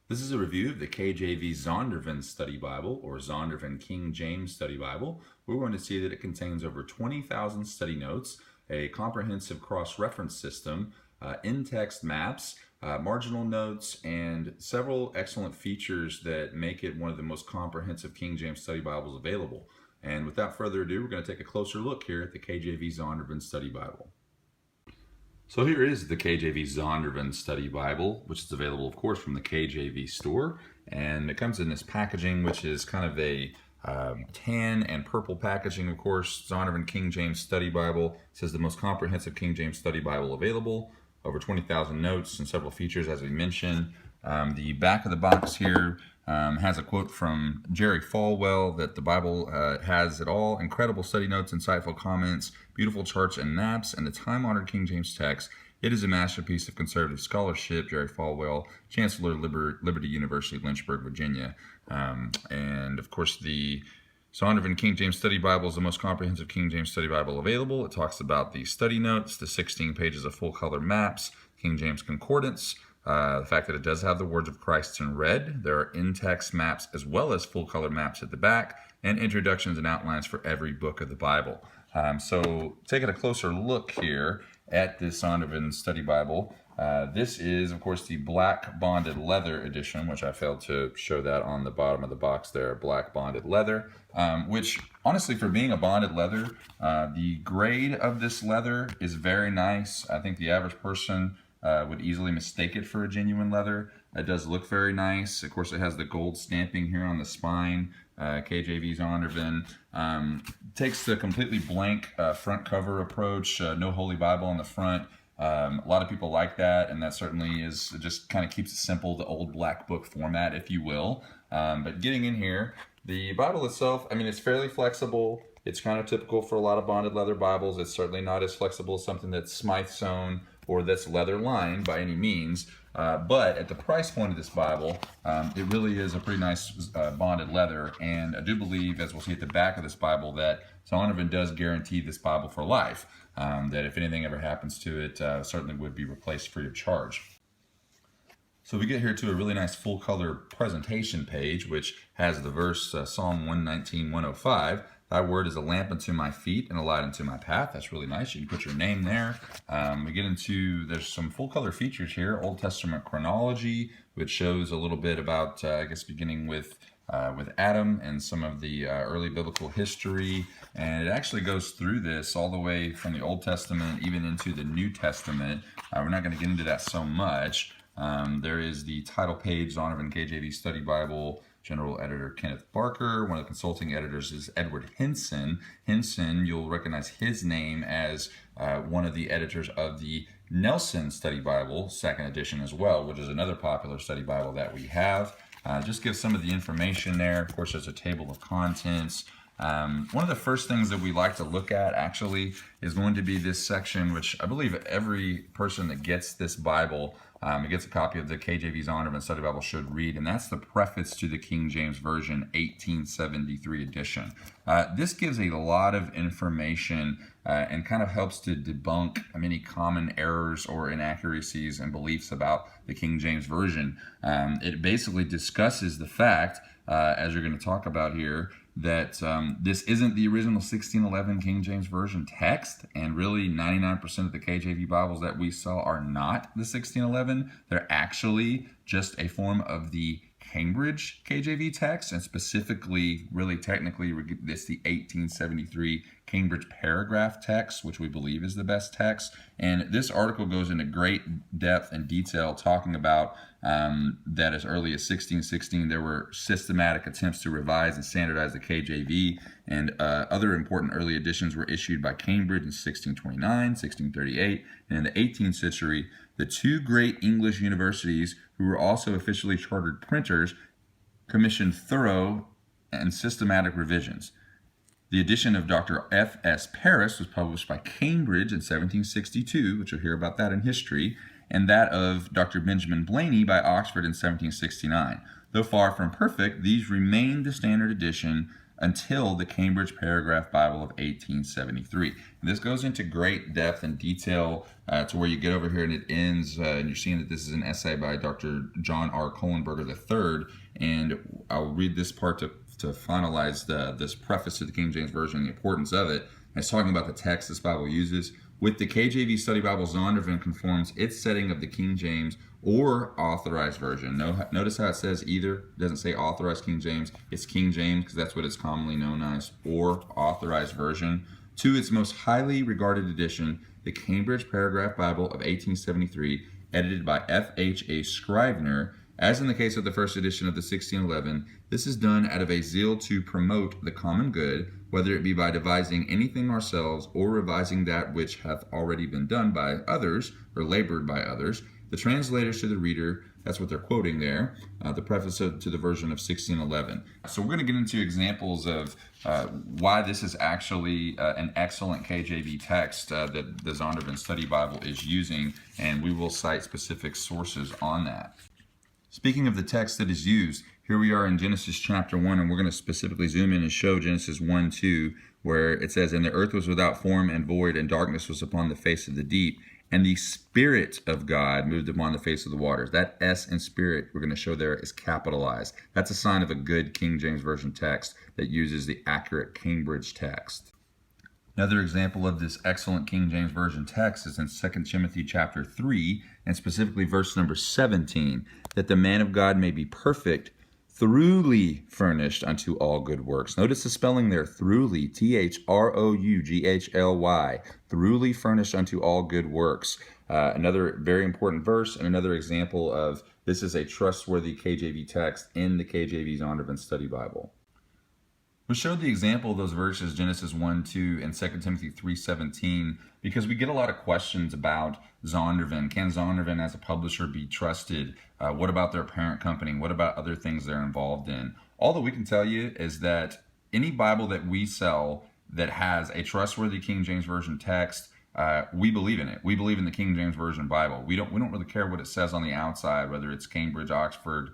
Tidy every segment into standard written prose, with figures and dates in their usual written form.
This is a review of the KJV Zondervan Study Bible, or Zondervan King James Study Bible. We're going to see that it contains over 20,000 study notes, a comprehensive cross-reference system, in-text maps, marginal notes, and several excellent features that make it one of the most comprehensive King James Study Bibles available. And without further ado, we're going to take a closer look here at the KJV Zondervan Study Bible. So here is the KJV Zondervan Study Bible, which is available, of course, from the KJV Store. And it comes in this packaging, which is kind of a tan and purple packaging, of course. Zondervan King James Study Bible. It says the most comprehensive King James Study Bible available. Over 20,000 notes and several features, as we mentioned. The back of the box here has a quote from Jerry Falwell that the Bible has it all: incredible study notes, insightful comments, beautiful charts and maps, and the time-honored King James text. It is a masterpiece of conservative scholarship. Jerry Falwell, Chancellor, Liberty University, Lynchburg, Virginia. And of course, the Zondervan King James Study Bible is the most comprehensive King James Study Bible available. It talks about the study notes, the 16 pages of full-color maps, King James Concordance, the fact that it does have the words of Christ in red. There are in-text maps as well as full-color maps at the back, and introductions and outlines for every book of the Bible. So taking a closer look here at this Zondervan Study Bible, this is, of course, the black bonded leather edition, which I failed to show that on the bottom of the box there, black bonded leather, which honestly, for being a bonded leather, the grade of this leather is very nice. I think the average person would easily mistake it for a genuine leather. It does look very nice. Of course, it has the gold stamping here on the spine. KJV Zondervan takes the completely blank front cover approach, no Holy Bible on the front. A lot of people like that, and that certainly is, it just kind of keeps it simple, the old black book format, if you will. But getting in here, the Bible itself, I mean, it's fairly flexible. It's kind of typical for a lot of bonded leather Bibles. It's certainly not as flexible as something that's Smythe sewn or that's leather lined by any means. But at the price point of this Bible, it really is a pretty nice bonded leather. And I do believe, as we'll see at the back of this Bible, that Zondervan does guarantee this Bible for life. That if anything ever happens to it, certainly would be replaced free of charge. So we get here to a really nice full color presentation page, which has the verse Psalm 119, 105. Thy word is a lamp unto my feet and a light unto my path. That's really nice. You can put your name there. We get into, there's some full color features here. Old Testament chronology, which shows a little bit about, I guess, beginning with Adam and some of the early biblical history. And it actually goes through this all the way from the Old Testament even into the New Testament. We're not going to get into that so much. There is the title page, Zondervan KJV Study Bible. General Editor Kenneth Barker. One of the consulting editors is Edward Henson. Henson, you'll recognize his name as one of the editors of the Nelson Study Bible, second edition as well, which is another popular study Bible that we have. Just give some of the information there. Of course, there's a table of contents. One of the first things that we like to look at actually is going to be this section, which I believe every person that gets this Bible, gets a copy of the KJV Zondervan Study Bible, should read, and that's the preface to the King James Version 1873 edition. This gives a lot of information and kind of helps to debunk many common errors or inaccuracies and beliefs about the King James Version. It basically discusses the fact, as you're going to talk about here, that this isn't the original 1611 King James Version text, and really 99% of the KJV Bibles that we saw are not the 1611. They're actually just a form of the Cambridge KJV text, and specifically, really technically, it's the 1873 Cambridge paragraph text, which we believe is the best text. And this article goes into great depth and detail talking about that as early as 1616, there were systematic attempts to revise and standardize the KJV, and other important early editions were issued by Cambridge in 1629, 1638, and in the 18th century, the two great English universities, who were also officially chartered printers, commissioned thorough and systematic revisions. The edition of Dr. F.S. Paris was published by Cambridge in 1762, which you'll hear about that in history, and that of Dr. Benjamin Blayney by Oxford in 1769. Though far from perfect, these remain the standard edition until the Cambridge Paragraph Bible of 1873. And this goes into great depth and detail to where you get over here and it ends, and you're seeing that this is an essay by Dr. John R. Kohlenberger III, and I'll read this part to finalize this preface to the King James Version and the importance of it. It's talking about the text this Bible uses. With the KJV Study Bible, Zondervan conforms its setting of the King James or Authorized Version. Notice how it says either. It doesn't say Authorized King James. It's King James because that's what it's commonly known as, or Authorized Version, to its most highly regarded edition, the Cambridge Paragraph Bible of 1873, edited by F.H.A. Scrivener. As in the case of the first edition of the 1611, this is done out of a zeal to promote the common good, whether it be by devising anything ourselves or revising that which hath already been done by others or labored by others. The translators to the reader, that's what they're quoting there, the preface to the version of 1611. So we're going to get into examples of why this is actually an excellent KJV text that the Zondervan Study Bible is using, and we will cite specific sources on that. Speaking of the text that is used, here we are in Genesis chapter 1, and we're going to specifically zoom in and show Genesis 1:2, where it says, "And the earth was without form and void, and darkness was upon the face of the deep, and the Spirit of God moved upon the face of the waters." That S in Spirit we're going to show there is capitalized. That's a sign of a good King James Version text that uses the accurate Cambridge text. Another example of this excellent King James Version text is in 2 Timothy chapter 3, and specifically verse number 17, that the man of God may be perfect, throughly furnished unto all good works. Notice the spelling there, throughly, Througly, throughly furnished unto all good works. Another very important verse and another example of this is a trustworthy KJV text in the KJV Zondervan Study Bible. We showed the example of those verses, Genesis 1:2 and 2 Timothy 3:17, because we get a lot of questions about Zondervan. Can Zondervan as a publisher be trusted? What about their parent company? What about other things they're involved in? All that we can tell you is that any Bible that we sell that has a trustworthy King James Version text, we believe in it. We believe in the King James Version Bible. We don't really care what it says on the outside, whether it's Cambridge, Oxford,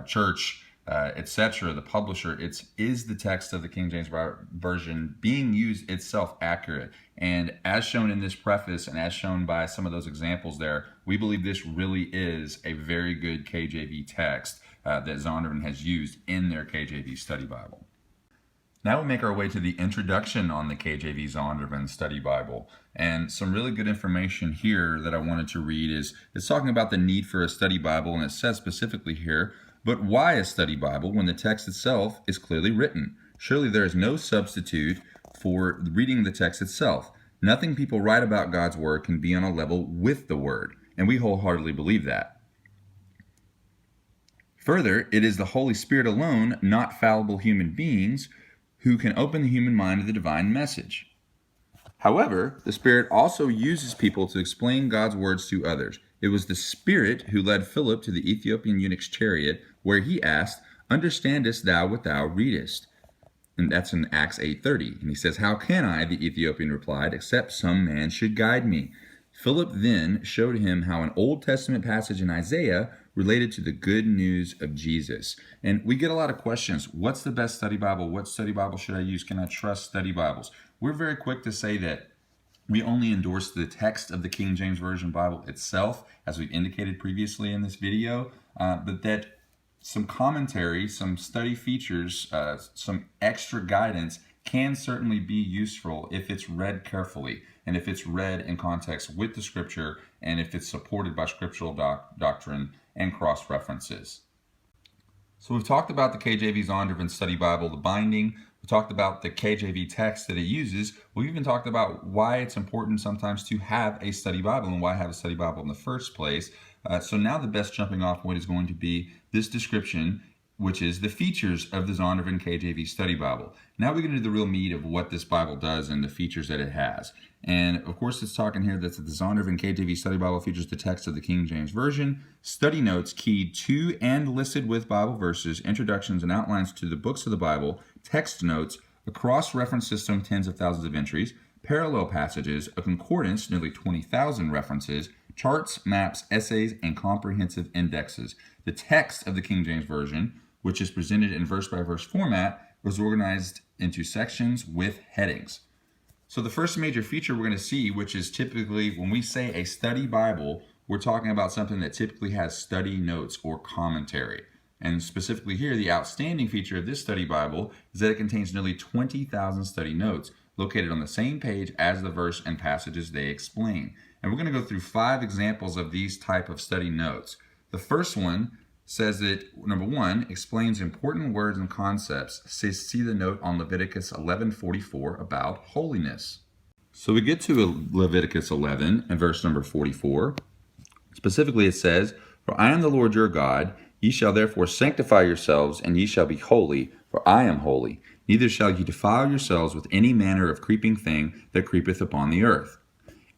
Church, etc. The publisher, is the text of the King James Version being used itself accurate? And as shown in this preface and as shown by some of those examples there, we believe this really is a very good KJV text that Zondervan has used in their KJV Study Bible. Now we make our way to the introduction on the KJV Zondervan Study Bible. And some really good information here that I wanted to read is it's talking about the need for a study Bible, and it says specifically here, "But why a study Bible when the text itself is clearly written? Surely there is no substitute for reading the text itself. Nothing people write about God's Word can be on a level with the Word." And we wholeheartedly believe that. Further, it is the Holy Spirit alone, not fallible human beings, who can open the human mind to the divine message. However, the Spirit also uses people to explain God's words to others. It was the Spirit who led Philip to the Ethiopian eunuch's chariot, where he asked, "Understandest thou what thou readest?" And that's in Acts 8:30. And he says, "How can I," the Ethiopian replied, "except some man should guide me?" Philip then showed him how an Old Testament passage in Isaiah related to the good news of Jesus. And we get a lot of questions. What's the best study Bible? What study Bible should I use? Can I trust study Bibles? We're very quick to say that we only endorse the text of the King James Version Bible itself, as we've indicated previously in this video, but that some commentary, some study features, some extra guidance can certainly be useful if it's read carefully and if it's read in context with the Scripture and if it's supported by scriptural doctrine and cross-references. So we've talked about the KJV Zondervan Study Bible, the binding. We talked about the KJV text that it uses. We've even talked about why it's important sometimes to have a study Bible and why have a study Bible in the first place. So now the best jumping off point is going to be this description, which is the features of the Zondervan KJV Study Bible. Now we get into the real meat of what this Bible does and the features that it has. And of course it's talking here that the Zondervan KJV Study Bible features the text of the King James Version, study notes keyed to and listed with Bible verses, introductions and outlines to the books of the Bible, text notes, a cross-reference system, tens of thousands of entries, parallel passages, a concordance, nearly 20,000 references, charts, maps, essays, and comprehensive indexes. The text of the King James Version, which is presented in verse-by-verse format, was organized into sections with headings. So the first major feature we're going to see, which is typically when we say a study Bible, we're talking about something that typically has study notes or commentary. And specifically here, the outstanding feature of this study Bible is that it contains nearly 20,000 study notes located on the same page as the verse and passages they explain. And we're going to go through 5 examples of these type of study notes. The first one says that, number 1, explains important words and concepts. See the note on Leviticus 11:44 about holiness. So we get to Leviticus 11 and verse number 44. Specifically it says, "For I am the Lord your God, ye shall therefore sanctify yourselves, and ye shall be holy, for I am holy. Neither shall ye defile yourselves with any manner of creeping thing that creepeth upon the earth."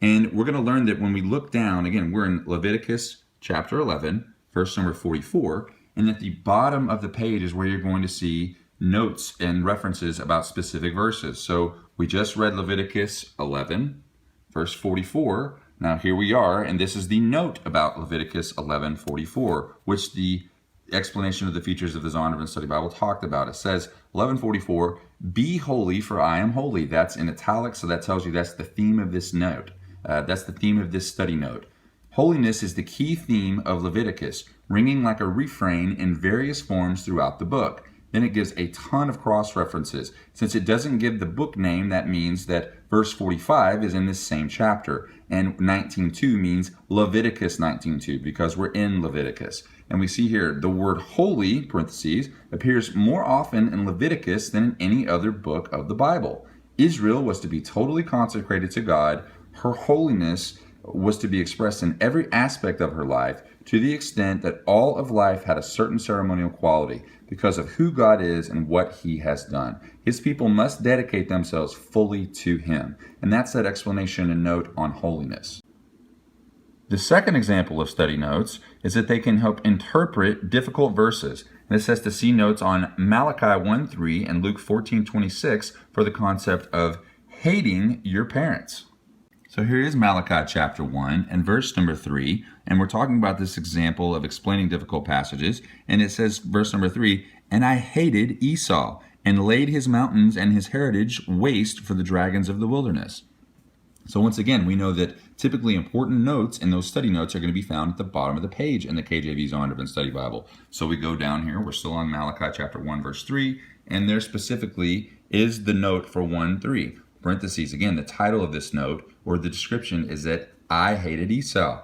And we're going to learn that when we look down, again, we're in Leviticus chapter 11, verse number 44, and at the bottom of the page is where you're going to see notes and references about specific verses. So we just read Leviticus 11, verse 44. Now here we are, and this is the note about Leviticus 11:44, which the explanation of the features of the Zondervan Study Bible talked about. It says, 11:44, "Be holy, for I am holy." That's in italics, so that tells you that's the theme of this note. That's the theme of this study note. Holiness is the key theme of Leviticus, ringing like a refrain in various forms throughout the book. Then it gives a ton of cross-references. Since it doesn't give the book name, that means that verse 45 is in this same chapter. And 19:2 means Leviticus 19:2 because we're in Leviticus. And we see here the word holy, parentheses, appears more often in Leviticus than in any other book of the Bible. Israel was to be totally consecrated to God. Her holiness was to be expressed in every aspect of her life, to the extent that all of life had a certain ceremonial quality because of who God is and what he has done. His people must dedicate themselves fully to him. And that's that explanation and note on holiness. The second example of study notes is that they can help interpret difficult verses. And it says to see notes on Malachi 1:3 and Luke 14:26 for the concept of hating your parents. So here is Malachi chapter 1 and verse number 3, and we're talking about this example of explaining difficult passages, and it says, verse number 3, "And I hated Esau, and laid his mountains and his heritage waste for the dragons of the wilderness." So once again, we know that typically important notes in those study notes are going to be found at the bottom of the page in the KJV Zondervan Study Bible. So we go down here, we're still on Malachi chapter 1 verse 3, and there specifically is the note for 1:3. Parentheses, again, the title of this note or the description is that I hated Esau.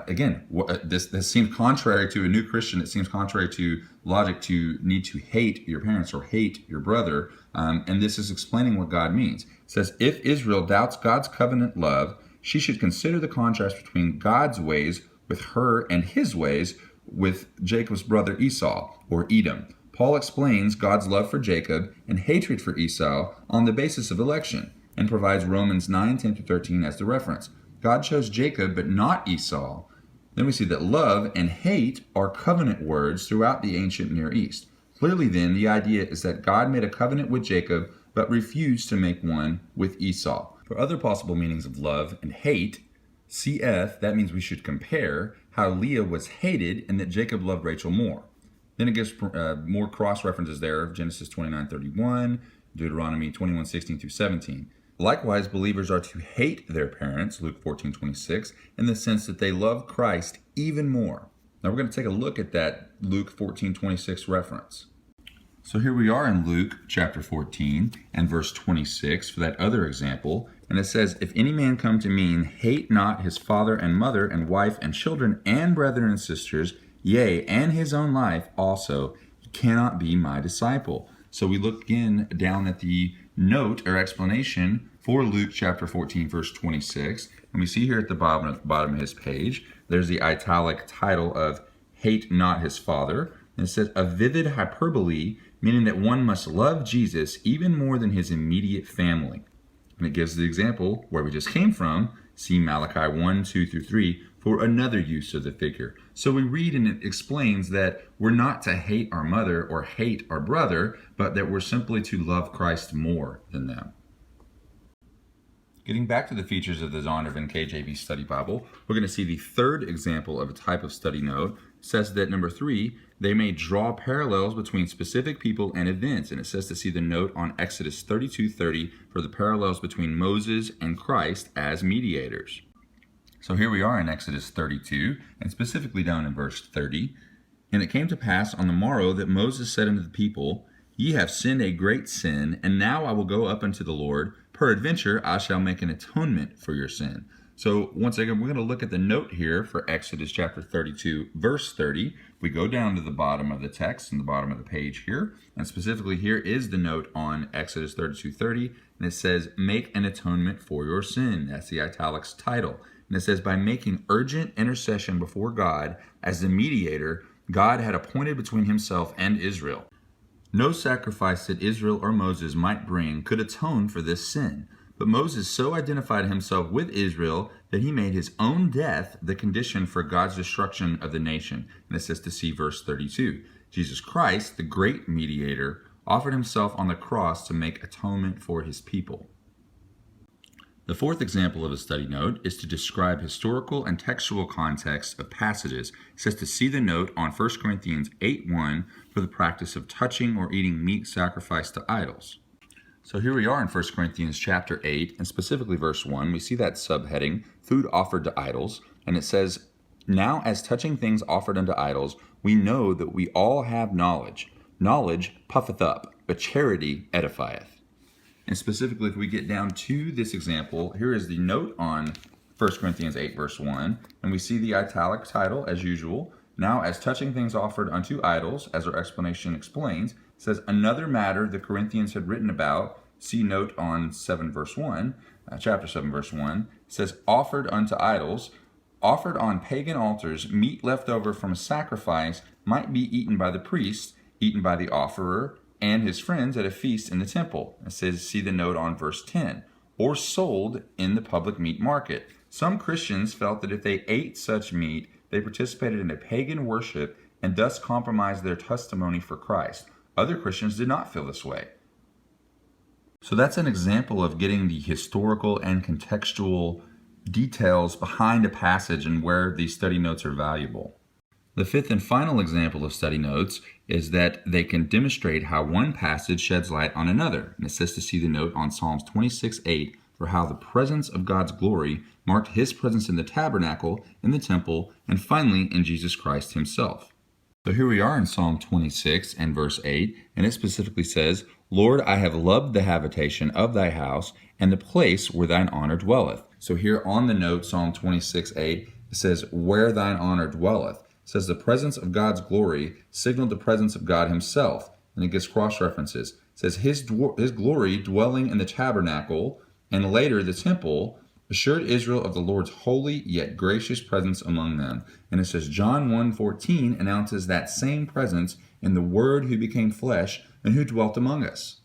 This seems contrary to a new Christian. It seems contrary to logic to need to hate your parents or hate your brother. And this is explaining what God means. It says, if Israel doubts God's covenant love, she should consider the contrast between God's ways with her and his ways with Jacob's brother Esau or Edom. Paul explains God's love for Jacob and hatred for Esau on the basis of election, and provides Romans 9:10-13 as the reference. God chose Jacob, but not Esau. Then we see that love and hate are covenant words throughout the ancient Near East. Clearly then, the idea is that God made a covenant with Jacob, but refused to make one with Esau. For other possible meanings of love and hate, CF, that means we should compare how Leah was hated and that Jacob loved Rachel more. Then it gives more cross-references there of Genesis 29:31, Deuteronomy 21:16-17. Likewise, believers are to hate their parents, Luke 14:26, in the sense that they love Christ even more. Now we're going to take a look at that Luke 14:26 reference. So here we are in Luke chapter 14 and verse 26 for that other example. And it says, "If any man come to me and hate not his father and mother and wife and children and brethren and sisters, yea, and his own life also, he cannot be my disciple." So we look again down at the note or explanation for Luke chapter 14, verse 26. And we see here at the bottom of his page, there's the italic title of "Hate not his father." And it says, "A vivid hyperbole," meaning that one must love Jesus even more than his immediate family. And it gives the example where we just came from. See Malachi 1:2-3 for another use of the figure. So we read and it explains that we're not to hate our mother or hate our brother, but that we're simply to love Christ more than them. Getting back to the features of the Zondervan KJV Study Bible, we're going to see the third example of a type of study note. It says that number 3, they may draw parallels between specific people and events. And it says to see the note on Exodus 32:30 for the parallels between Moses and Christ as mediators. So here we are in Exodus 32, and specifically down in verse 30. And it came to pass on the morrow that Moses said unto the people, Ye have sinned a great sin, and now I will go up unto the Lord. Peradventure I shall make an atonement for your sin. So once again, we're going to look at the note here for Exodus chapter 32, verse 30. We go down to the bottom of the text, in the bottom of the page here, and specifically here is the note on Exodus 32:30, and it says, Make an atonement for your sin. That's the italics title. And it says, by making urgent intercession before God as the mediator, God had appointed between himself and Israel. No sacrifice that Israel or Moses might bring could atone for this sin. But Moses so identified himself with Israel that he made his own death the condition for God's destruction of the nation. And it says to see verse 32. Jesus Christ, the great mediator, offered himself on the cross to make atonement for his people. The fourth example of a study note is to describe historical and textual context of passages. It says to see the note on 1 Corinthians 8:1 for the practice of touching or eating meat sacrificed to idols. So here we are in 1 Corinthians chapter 8, and specifically verse 1. We see that subheading, food offered to idols, and it says, Now as touching things offered unto idols, we know that we all have knowledge. Knowledge puffeth up, but charity edifieth. And specifically, if we get down to this example, here is the note on 1 Corinthians 8, verse 1, and we see the italic title as usual. Now, as touching things offered unto idols, as our explanation explains, it says, Another matter the Corinthians had written about, see note on 7, verse 1, chapter 7, verse 1, says, Offered unto idols, offered on pagan altars, meat left over from a sacrifice might be eaten by the priest, eaten by the offerer, and his friends at a feast in the temple. It says, see the note on verse 10. Or sold in the public meat market. Some Christians felt that if they ate such meat, they participated in a pagan worship and thus compromised their testimony for Christ. Other Christians did not feel this way. So that's an example of getting the historical and contextual details behind a passage and where these study notes are valuable. The fifth and final example of study notes is that they can demonstrate how one passage sheds light on another. And it says to see the note on Psalms 26:8 for how the presence of God's glory marked his presence in the tabernacle, in the temple, and finally in Jesus Christ himself. So here we are in Psalm 26 and verse 8, and it specifically says, Lord, I have loved the habitation of thy house, and the place where thine honor dwelleth. So here on the note, Psalm 26:8, it says, where thine honor dwelleth. It says the presence of God's glory signaled the presence of God himself, and it gives cross references. It says his glory dwelling in the tabernacle, and later the temple, assured Israel of the Lord's holy yet gracious presence among them. And it says John 1:14 announces that same presence in the Word who became flesh and who dwelt among us.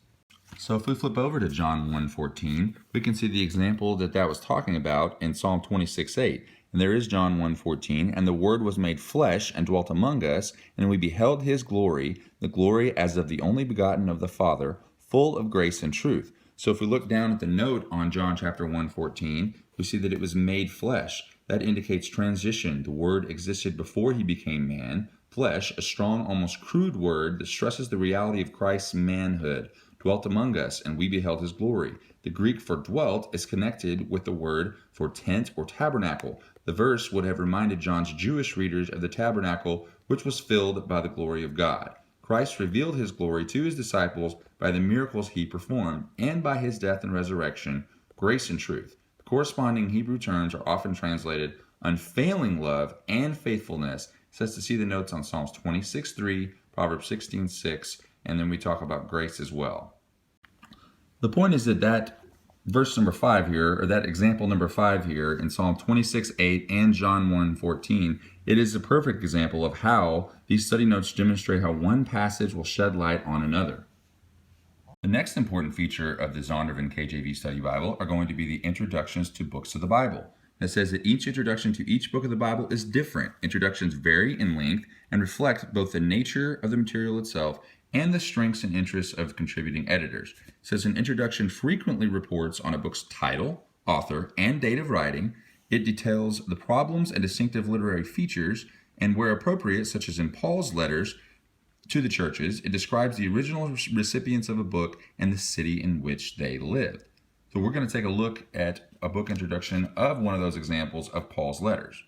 So if we flip over to John 1:14, we can see the example that was talking about in Psalm 26:8. And there is John 1:14, and the Word was made flesh and dwelt among us, and we beheld his glory, the glory as of the only begotten of the Father, full of grace and truth. So if we look down at the note on John chapter 1:14, we see that it was made flesh. That indicates transition. The Word existed before he became man. Flesh, a strong, almost crude word that stresses the reality of Christ's manhood, dwelt among us, and we beheld his glory. The Greek for dwelt is connected with the word for tent or tabernacle. The verse would have reminded John's Jewish readers of the tabernacle, which was filled by the glory of God. Christ revealed his glory to his disciples by the miracles he performed, and by his death and resurrection, grace and truth. The corresponding Hebrew terms are often translated unfailing love and faithfulness. It says to see the notes on Psalms 26:3, Proverbs 16:6, and then we talk about grace as well. The point is that verse number 5 here, or that example number 5 here in Psalm 26:8 and John 1:14, it is a perfect example of how these study notes demonstrate how one passage will shed light on another. The next important feature of the Zondervan KJV Study Bible are going to be the introductions to books of the Bible. It says that each introduction to each book of the Bible is different. Introductions vary in length and reflect both the nature of the material itself and the strengths and interests of contributing editors. It says an introduction frequently reports on a book's title, author, and date of writing. It details the problems and distinctive literary features, and where appropriate, such as in Paul's letters, to the churches. It describes the original recipients of a book and the city in which they lived. So we're going to take a look at a book introduction of one of those examples of Paul's letters.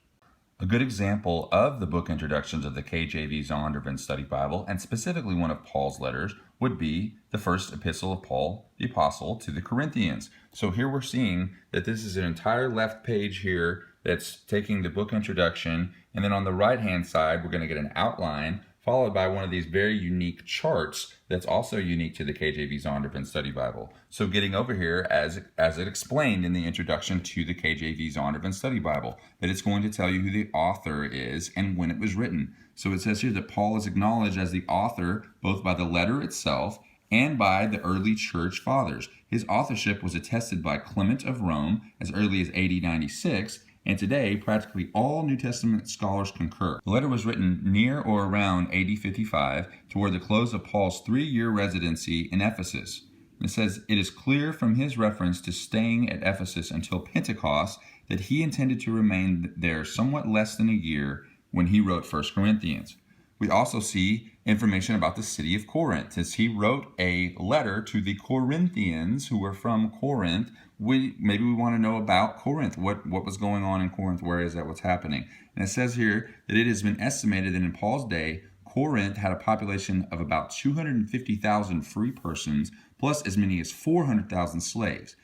A good example of the book introductions of the KJV Zondervan Study Bible, and specifically one of Paul's letters, would be the first epistle of Paul, the apostle, to the Corinthians. So here we're seeing that this is an entire left page here that's taking the book introduction, and then on the right-hand side, we're going to get an outline followed by one of these very unique charts that's also unique to the KJV Zondervan Study Bible. So getting over here, as it explained in the introduction to the KJV Zondervan Study Bible, that it's going to tell you who the author is and when it was written. So it says here that Paul is acknowledged as the author both by the letter itself and by the early church fathers. His authorship was attested by Clement of Rome as early as AD 96, and today, practically all New Testament scholars concur. The letter was written near or around AD 55, toward the close of Paul's 3-year residency in Ephesus. It says, it is clear from his reference to staying at Ephesus until Pentecost that he intended to remain there somewhat less than a year when he wrote 1 Corinthians. We also see information about the city of Corinth, as he wrote a letter to the Corinthians who were from Corinth. Maybe we want to know about Corinth, what was going on in Corinth, where is that, what's happening. And it says here that it has been estimated that in Paul's day, Corinth had a population of about 250,000 free persons, plus as many as 400,000 slaves.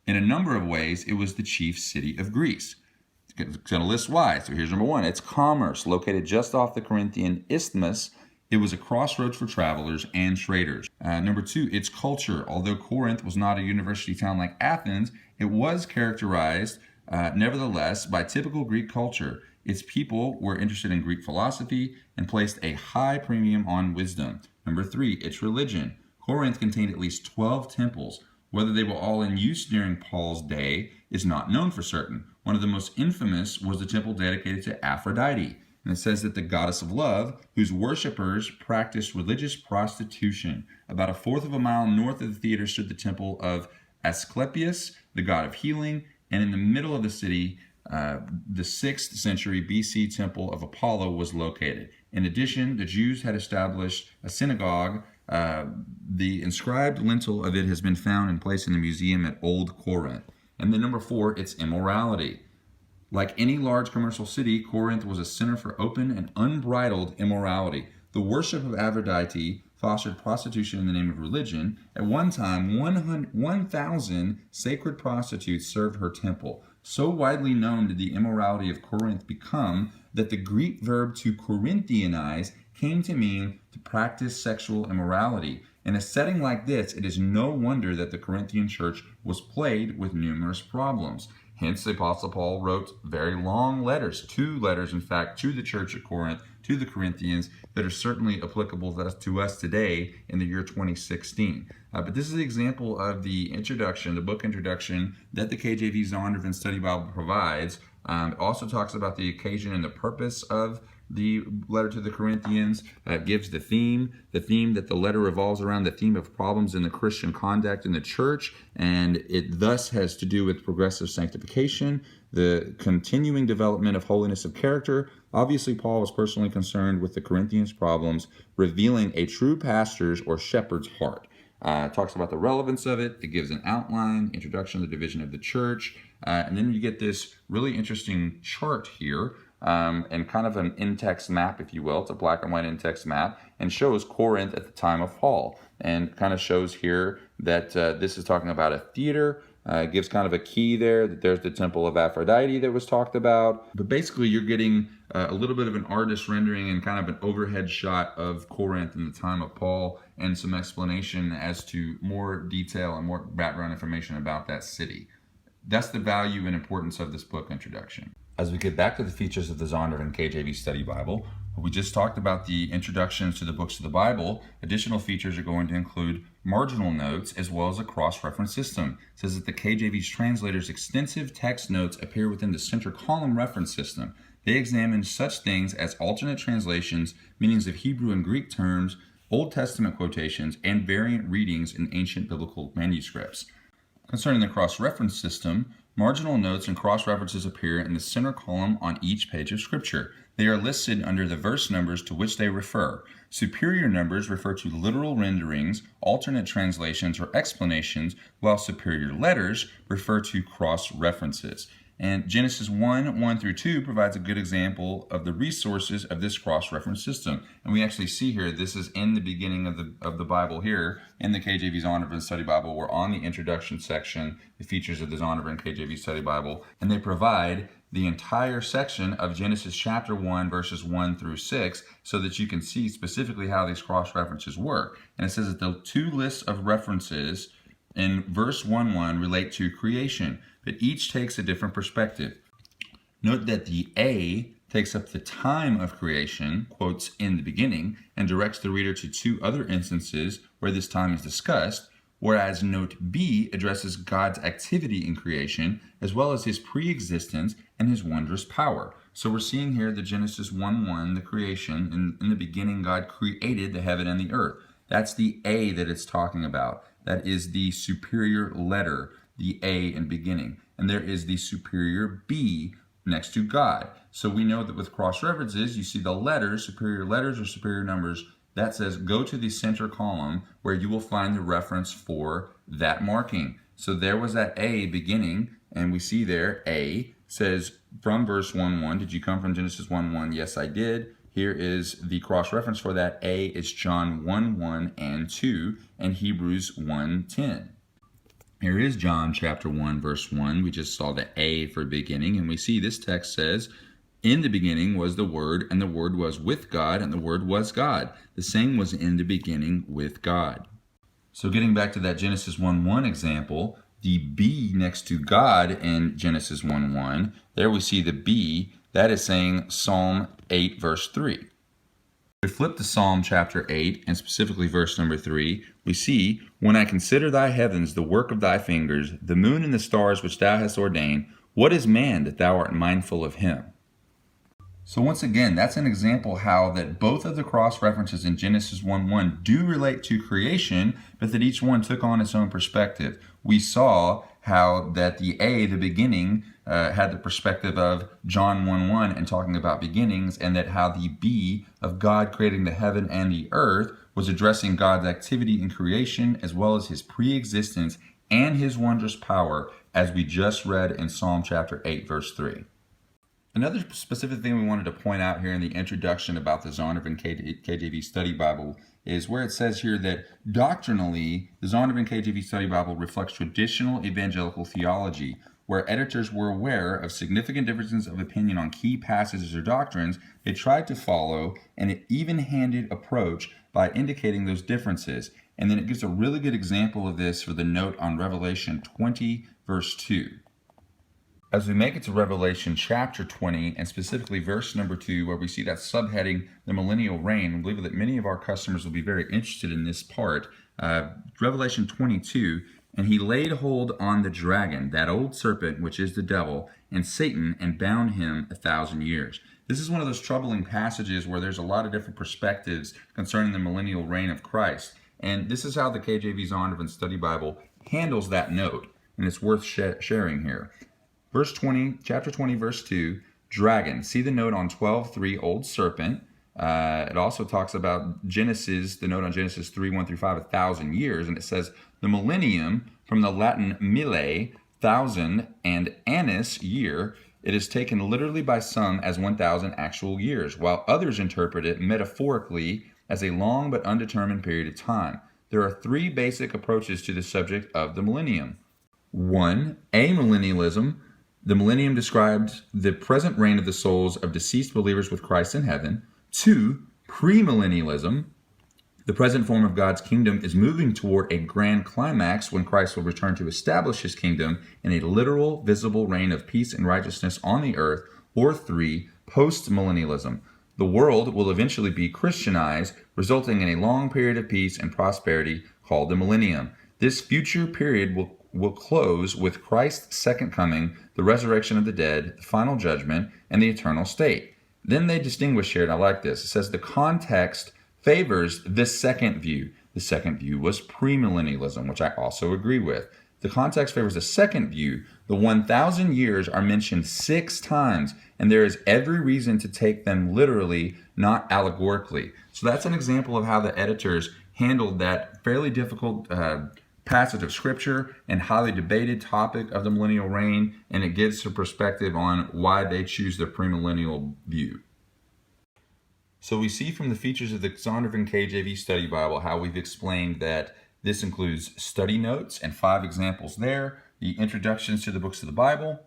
In a number of ways, it was the chief city of Greece. It's going to list why. So here's number one. It's commerce, located just off the Corinthian isthmus. It was a crossroads for travelers and traders. Number two, its culture. Although Corinth was not a university town like Athens, it was characterized, nevertheless, by typical Greek culture. Its people were interested in Greek philosophy and placed a high premium on wisdom. Number three, its religion. Corinth contained at least 12 temples. Whether they were all in use during Paul's day is not known for certain. One of the most infamous was the temple dedicated to Aphrodite. And it says that the goddess of love, whose worshippers practiced religious prostitution. About a fourth of a mile north of the theater stood the temple of Asclepius, the god of healing, and in the middle of the city, the 6th century BC temple of Apollo was located. In addition, the Jews had established a synagogue. The inscribed lintel of it has been found and placed in the museum at Old Corinth. And then number four, it's immorality. Like any large commercial city, Corinth was a center for open and unbridled immorality. The worship of Aphrodite fostered prostitution in the name of religion. At one time, 1,000 sacred prostitutes served her temple. So widely known did the immorality of Corinth become that the Greek verb to Corinthianize came to mean to practice sexual immorality. In a setting like this, it is no wonder that the Corinthian church was plagued with numerous problems. Hence, the Apostle Paul wrote very long letters, 2 letters, in fact, to the church at Corinth, to the Corinthians, that are certainly applicable to us today in the year 2016. But this is an example of the introduction, the book introduction that the KJV Zondervan Study Bible provides. It also talks about the occasion and the purpose of the letter to the Corinthians. Gives the theme that the letter revolves around, the theme of problems in the Christian conduct in the church, and it thus has to do with progressive sanctification, the continuing development of holiness of character. Obviously, Paul was personally concerned with the Corinthians' problems, revealing a true pastor's or shepherd's heart. It talks about the relevance of it. It gives an outline, introduction to the division of the church, and then you get this really interesting chart here, and kind of an in-text map, if you will. It's a black and white in-text map, and shows Corinth at the time of Paul, and kind of shows here that this is talking about a theater. It gives kind of a key there that there's the temple of Aphrodite that was talked about. But basically, you're getting a little bit of an artist rendering and kind of an overhead shot of Corinth in the time of Paul, and some explanation as to more detail and more background information about that city. That's the value and importance of this book introduction. As we get back to the features of the Zondervan KJV Study Bible, we just talked about the introductions to the books of the Bible. Additional features are going to include marginal notes as well as a cross-reference system. It says that the KJV's translators' extensive text notes appear within the center column reference system. They examine such things as alternate translations, meanings of Hebrew and Greek terms, Old Testament quotations, and variant readings in ancient biblical manuscripts. Concerning the cross-reference system, Marginal notes and cross-references appear in the center column on each page of Scripture. They are listed under the verse numbers to which they refer. Superior numbers refer to literal renderings, alternate translations, or explanations, while superior letters refer to cross-references. And Genesis 1 through 2 provides a good example of the resources of this cross-reference system. And we actually see here, this is in the beginning of the Bible here, in the KJV Zondervan Study Bible. We're on the introduction section, the features of the Zondervan KJV Study Bible, and they provide the entire section of Genesis chapter 1, verses 1 through 6, so that you can see specifically how these cross-references work. And it says that the two lists of references in verse 1:1 relate to creation, but each takes a different perspective. Note that the A takes up the time of creation, quotes in the beginning, and directs the reader to two other instances where this time is discussed, whereas note B addresses God's activity in creation, as well as his pre-existence and his wondrous power. So we're seeing here the Genesis 1:1, the creation. In the beginning, God created the heaven and the earth. That's the A that it's talking about. That is the superior letter, the A in beginning. And there is the superior B next to God. So we know that with cross-references, you see the letters, superior letters or superior numbers, that says go to the center column where you will find the reference for that marking. So there was that A beginning, and we see there A says from verse 1:1, did you come from Genesis 1:1? Yes, I did. Here is the cross-reference for that. A is John 1:1 and 2, and Hebrews 1:10. Here is John chapter 1, verse 1. We just saw the A for beginning, and we see this text says, in the beginning was the Word, and the Word was with God, and the Word was God. The same was in the beginning with God. So getting back to that Genesis 1:1 example, the B next to God in Genesis 1:1, there we see the B, that is saying Psalm 8, verse 3. If we flip to Psalm chapter 8, and specifically verse number 3, we see, when I consider thy heavens, the work of thy fingers, the moon and the stars which thou hast ordained, what is man that thou art mindful of him? So once again, that's an example how that both of the cross-references in Genesis 1:1 do relate to creation, but that each one took on its own perspective. We saw how that the A, the beginning, had the perspective of John 1:1 and talking about beginnings, and that how the B of God creating the heaven and the earth was addressing God's activity in creation as well as his pre-existence and his wondrous power, as we just read in Psalm chapter 8, verse 3. Another specific thing we wanted to point out here in the introduction about the Zondervan KJV Study Bible is where it says here that doctrinally, the Zondervan KJV Study Bible reflects traditional evangelical theology, where editors were aware of significant differences of opinion on key passages or doctrines. They tried to follow an even-handed approach by indicating those differences. And then it gives a really good example of this for the note on Revelation 20, verse 2. As we make it to Revelation chapter 20, and specifically verse number 2, where we see that subheading, the millennial reign, we believe that many of our customers will be very interested in this part. Revelation 22, and he laid hold on the dragon, that old serpent, which is the devil, and Satan, and bound him 1,000 years. This is one of those troubling passages where there's a lot of different perspectives concerning the millennial reign of Christ. And this is how the KJV Zondervan Study Bible handles that note, and it's worth sharing here. Verse 20, chapter 20, verse 2, dragon. See the note on 12:3, old serpent. It also talks about Genesis, the note on Genesis 3:1 through 5, 1,000 years. And it says the millennium, from the Latin mille, 1,000, and annus, year. It is taken literally by some as 1,000 actual years, while others interpret it metaphorically as a long but undetermined period of time. There are three basic approaches to the subject of the millennium. 1, amillennialism. The millennium describes the present reign of the souls of deceased believers with Christ in heaven. 2, premillennialism. The present form of God's kingdom is moving toward a grand climax when Christ will return to establish his kingdom in a literal, visible reign of peace and righteousness on the earth. Or 3, postmillennialism. The world will eventually be Christianized, resulting in a long period of peace and prosperity called the millennium. This future period will close with Christ's second coming, the resurrection of the dead, the final judgment, and the eternal state. Then they distinguish here, and I like this. It says the context favors this second view. The second view was premillennialism, which I also agree with. The context favors a second view. The 1,000 years are mentioned 6 times, and there is every reason to take them literally, not allegorically. So that's an example of how the editors handled that fairly difficult passage of scripture and highly debated topic of the millennial reign, and it gives a perspective on why they choose the premillennial view. So we see from the features of the Zondervan KJV Study Bible how we've explained that this includes study notes and 5 examples there, the introductions to the books of the Bible,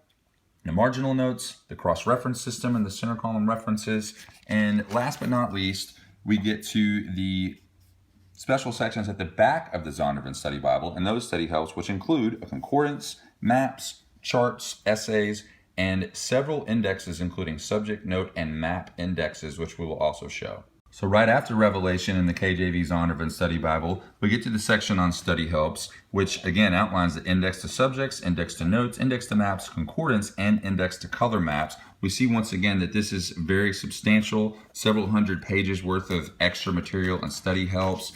the marginal notes, the cross-reference system and the center column references, and last but not least, we get to the special sections at the back of the Zondervan Study Bible, and those study helps, which include a concordance, maps, charts, essays, and several indexes, including subject, note, and map indexes, which we will also show. So right after Revelation in the KJV Zondervan Study Bible, we get to the section on study helps, which again outlines the index to subjects, index to notes, index to maps, concordance, and index to color maps. We see once again that this is very substantial, several hundred pages worth of extra material and study helps,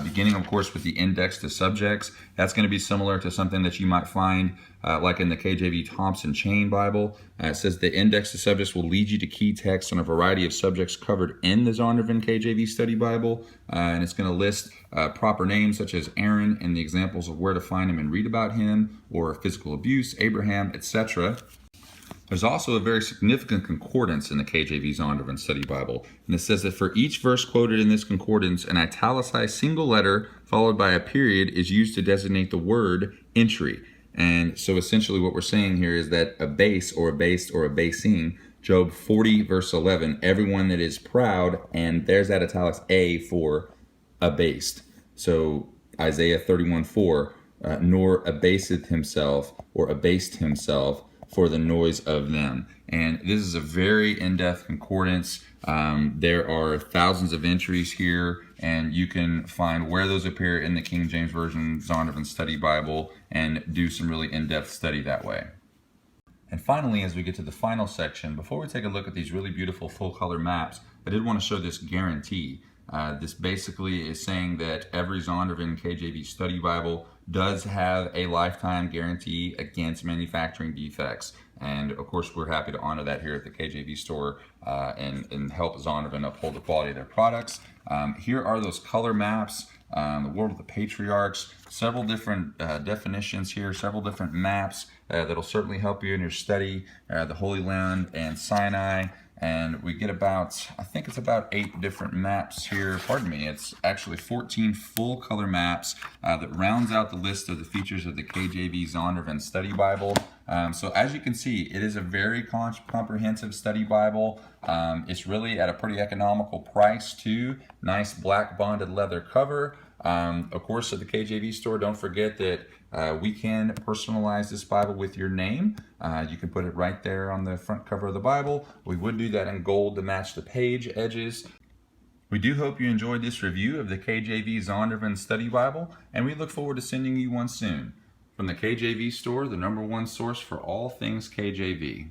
beginning of course with the index to subjects. That's going to be similar to something that you might find like in the KJV Thompson Chain Bible. It says the index to subjects will lead you to key texts on a variety of subjects covered in the Zondervan KJV Study Bible, and it's going to list proper names such as Aaron and the examples of where to find him and read about him, or physical abuse, Abraham, etc. There's also a very significant concordance in the KJV Zondervan Study Bible, and it says that for each verse quoted in this concordance, an italicized single letter followed by a period is used to designate the word entry. And so essentially what we're saying here is that a base or a based or a basing, Job 40 verse 11, everyone that is proud, and there's that italics A for abased. So Isaiah 31:4, nor abaseth himself or abased himself for the noise of them. And this is a very in-depth concordance. There are thousands of entries here, and you can find where those appear in the King James Version Zondervan Study Bible and do some really in-depth study that way. And finally, as we get to the final section, before we take a look at these really beautiful full-color maps, I did want to show this guarantee. This basically is saying that every Zondervan KJV Study Bible does have a lifetime guarantee against manufacturing defects. And of course, we're happy to honor that here at the KJV Store and help Zondervan uphold the quality of their products. Here are those color maps, the World of the Patriarchs, several different definitions here, several different maps that'll certainly help you in your study, the Holy Land and Sinai. And we get about, I think it's about 8 different maps here. Pardon me, it's actually 14 full color maps that rounds out the list of the features of the KJV Zondervan Study Bible. So as you can see, it is a very comprehensive study Bible. It's really at a pretty economical price too. Nice black bonded leather cover. Of course, at the KJV Store, don't forget that we can personalize this Bible with your name. You can put it right there on the front cover of the Bible. We would do that in gold to match the page edges. We do hope you enjoyed this review of the KJV Zondervan Study Bible, and we look forward to sending you one soon. From the KJV Store, the #1 source for all things KJV.